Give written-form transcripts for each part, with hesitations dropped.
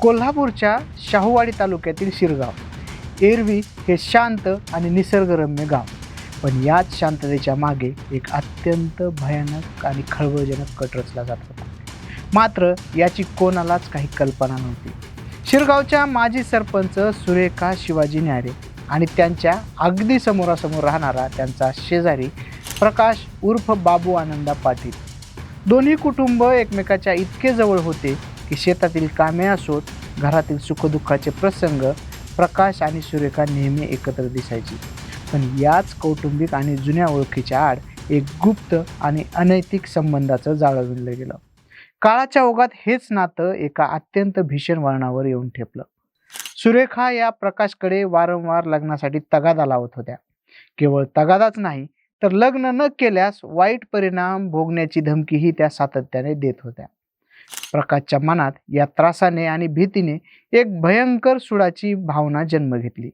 कोल्हापूरच्या शाहूवाडी तालुक्यातील शिरगाव एरवी हे शांत आणि निसर्गरम्य गाव, पण याच शांततेच्या मागे एक अत्यंत भयानक आणि खळबळजनक कट रचला जात होता. मात्र याची कोणालाच काही कल्पना नव्हती. शिरगावच्या माजी सरपंच सुरेखा शिवाजी न्यारे आणि त्यांच्या अगदी समोरासमोर राहणारा त्यांचा शेजारी प्रकाश उर्फ बाबू आनंदा पाटील, दोन्ही कुटुंब एकमेकाच्या इतके जवळ होते की शेतातील कामे असोत, घरातील सुखदुःखाचे प्रसंग प्रकाश आणि सुरेखा नेहमी एकत्र दिसायची. पण याच कौटुंबिक आणि जुन्या ओळखीच्या आड एक गुप्त आणि अनैतिक संबंधाचं जाळं विणलं गेलं. काळाच्या ओघात हेच नातं एका अत्यंत भीषण वळणावर येऊन ठेपलं. सुरेखा या प्रकाशकडे वारंवार लग्नासाठी तगादा लावत होत्या. केवळ तगादाच नाही, तर लग्न न केल्यास वाईट परिणाम भोगण्याची धमकीही त्या सातत्याने देत होत्या. प्रकाशच्या मनात या त्रासाने आणि भीतीने एक भयंकर सुडाची भावना जन्म घेतली.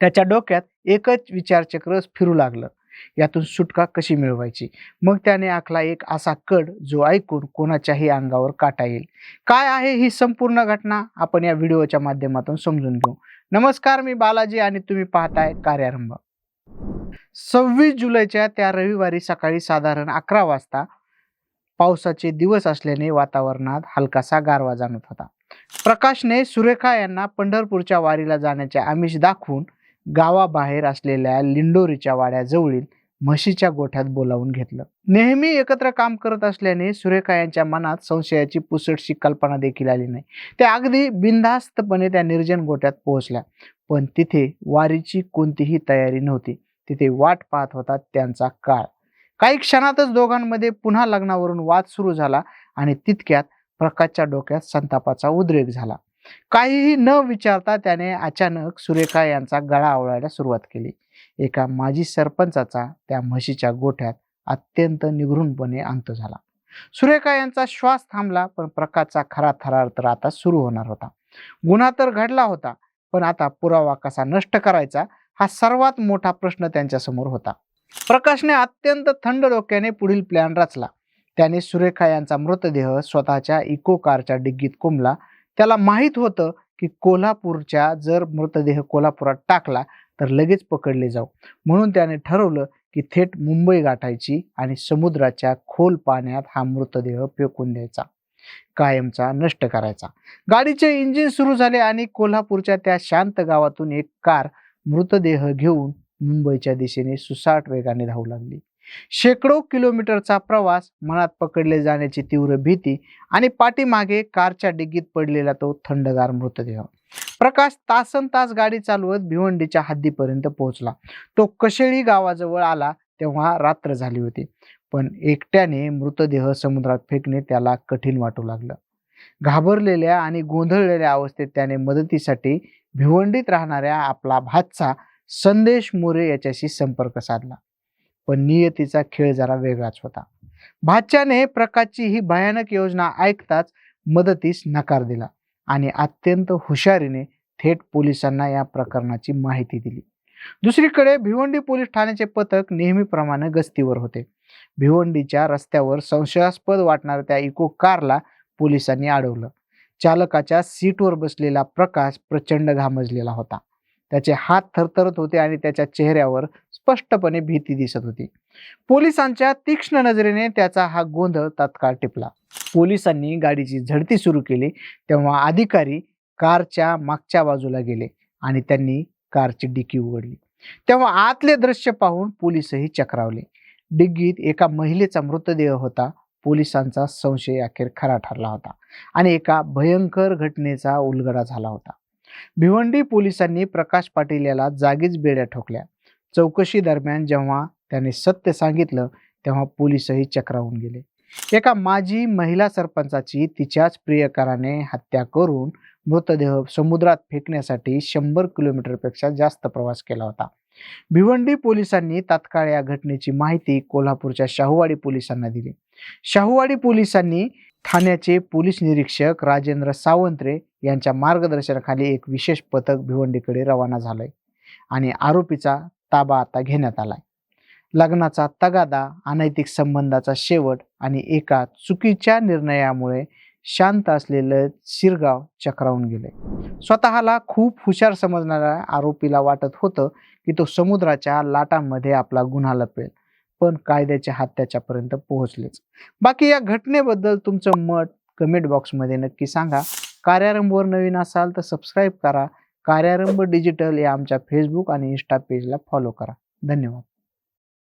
त्याच्या डोक्यात एकच विचारचक्र फिरू लागलं, यातून सुटका कशी मिळवायची. मग त्याने आखला एक असा कड जो ऐकून कोणाच्याही अंगावर काटा येईल. काय आहे ही संपूर्ण घटना आपण या व्हिडिओच्या माध्यमातून समजून घेऊ. नमस्कार, मी बालाजी आणि तुम्ही पाहताय कार्यारंभ. 26 जुलैच्या त्या रविवारी सकाळी साधारण 11 वाजता पावसाचे दिवस असल्याने वातावरणात हलकासा गारवा जाणवत होता. प्रकाशने सुरेखा यांना पंढरपूरच्या वारीला जाण्याचे आमिष दाखवून गावाबाहेर असलेल्या लिंडोरीच्या वाड्याजवळील म्हशीच्या गोठ्यात बोलावून घेतलं. नेहमी एकत्र काम करत असल्याने सुरेखा यांच्या मनात संशयाची पुसटशी कल्पना देखील आली नाही. त्या अगदी बिनधास्तपणे त्या निर्जन गोठ्यात पोहोचल्या. पण तिथे वारीची कोणतीही तयारी नव्हती. तिथे वाट पाहत होता त्यांचा काळ. काही क्षणातच दोघांमध्ये पुन्हा लग्नावरून वाद सुरू झाला आणि तितक्यात प्रकाशच्या डोक्यात संतापाचा उद्रेक झाला. काहीही न विचारता त्याने अचानक सुरेखा यांचा गळा आवळायला सुरुवात केली. एका माजी सरपंचाचा त्या म्हशीच्या गोठ्यात अत्यंत निगूढपणे अंत झाला. सुरेखा यांचा श्वास थांबला, पण प्रकाशचा खरा थरार तर आता सुरू होणार होता. गुन्हा तर घडला होता, पण आता पुरावा कसा नष्ट करायचा हा सर्वात मोठा प्रश्न त्यांच्यासमोर होता. प्रकाशने अत्यंत थंड डोक्याने पुढील प्लॅन रचला. त्याने सुरेखा यांचा मृतदेह स्वतःच्या इको कारच्या डिग्गीत कोंबला. त्याला माहीत होतं की कोल्हापूरच्या जर मृतदेह कोल्हापुरात टाकला तर लगेच पकडले जाऊ, म्हणून त्याने ठरवलं की थेट मुंबई गाठायची आणि समुद्राच्या खोल पाण्यात हा मृतदेह फेकून द्यायचा, कायमचा नष्ट करायचा. गाडीचे इंजिन सुरू झाले आणि कोल्हापूरच्या त्या शांत गावातून एक कार मृतदेह घेऊन मुंबईच्या दिशेने सुसाट वेगाने धावू लागली. शेकडो किलोमीटरचा प्रवास, मनात पकडले जाण्याची तीव्र भीती आणि पाठीमागे कारच्या डिग्गीत पडलेला तो थंडगार मृतदेह. प्रकाश तासनतास गाडी चालवत भिवंडीच्या हद्दीपर्यंत पोहोचला. तो कशेळी गावाजवळ आला तेव्हा रात्र झाली होती. पण एकट्याने मृतदेह समुद्रात फेकणे त्याला कठीण वाटू लागलं. घाबरलेल्या आणि गोंधळलेल्या अवस्थेत त्याने मदतीसाठी भिवंडीत राहणाऱ्या आपला भाचा संदेश मोरे याच्याशी संपर्क साधला. पण नियतीचा खेळ जरा वेगळाच होता. भाच्याने प्रकाशची ही भयानक योजना ऐकताच मदतीस नकार दिला आणि अत्यंत हुशारीने थेट पोलिसांना या प्रकरणाची माहिती दिली. दुसरीकडे भिवंडी पोलीस ठाण्याचे पथक नेहमीप्रमाणे गस्तीवर होते. भिवंडीच्या रस्त्यावर संशयास्पद वाटणाऱ्या त्या इको कारला पोलिसांनी अडवलं. चालकाच्या सीटवर बसलेला प्रकाश प्रचंड घामजलेला होता. त्याचे हात थरथरत होते आणि त्याच्या चेहऱ्यावर स्पष्टपणे भीती दिसत होती. पोलिसांच्या तीक्ष्ण नजरेने त्याचा हा गोंधळ तात्काळ टिपला. पोलिसांनी गाडीची झडती सुरू केली तेव्हा अधिकारी कारच्या मागच्या बाजूला गेले आणि त्यांनी कारची डिकी उघडली. तेव्हा आतले दृश्य पाहून पोलीसही चक्रावले. डिग्गीत एका महिलेचा मृतदेह होता. पोलिसांचा संशय अखेर खरा ठरला होता आणि एका भयंकर घटनेचा उलगडा झाला होता. भिवंडी पोलिसांनी प्रकाश पाटील याला जागीच बेड्या ठोकल्या. चौकशी दरम्यान जेव्हा त्याने सत्य सांगितलं तेव्हा पोलीसही चक्रावून गेले. एका माजी महिला सरपंचाची तिच्याच प्रियकराने हत्या करून मृतदेह समुद्रात फेकण्यासाठी 100 किलोमीटरपेक्षा जास्त प्रवास केला होता. भिवंडी पोलिसांनी तात्काळ या घटनेची माहिती कोल्हापूरच्या शाहूवाडी पोलिसांना दिली. शाहूवाडी पोलिसांनी ठाण्याचे पोलीस निरीक्षक राजेंद्र सावंत्रे यांच्या मार्गदर्शनाखाली एक विशेष पथक भिवंडीकडे रवाना झालंय आणि आरोपीचा ताबा आता घेण्यात आलाय. लग्नाचा तगादा, अनैतिक संबंधाचा शेवट आणि एका चुकीच्या निर्णयामुळे शांत असलेलं शिरगाव चक्रावून गेले. स्वतःला खूप हुशार समजणाऱ्या आरोपीला वाटत होतं की तो समुद्राच्या लाटांमध्ये आपला गुन्हा लपवेल, पण कायद्याचे हात त्याच्यापर्यंत पोहोचलेच. बाकी या घटनेबद्दल तुमचं मत कमेंट बॉक्समध्ये नक्की सांगा. कार्यारंभवर नवीन असाल तर सबस्क्राईब करा. कार्यारंभ डिजिटल या आमच्या फेसबुक आणि इंस्टा पेजला फॉलो करा. धन्यवाद.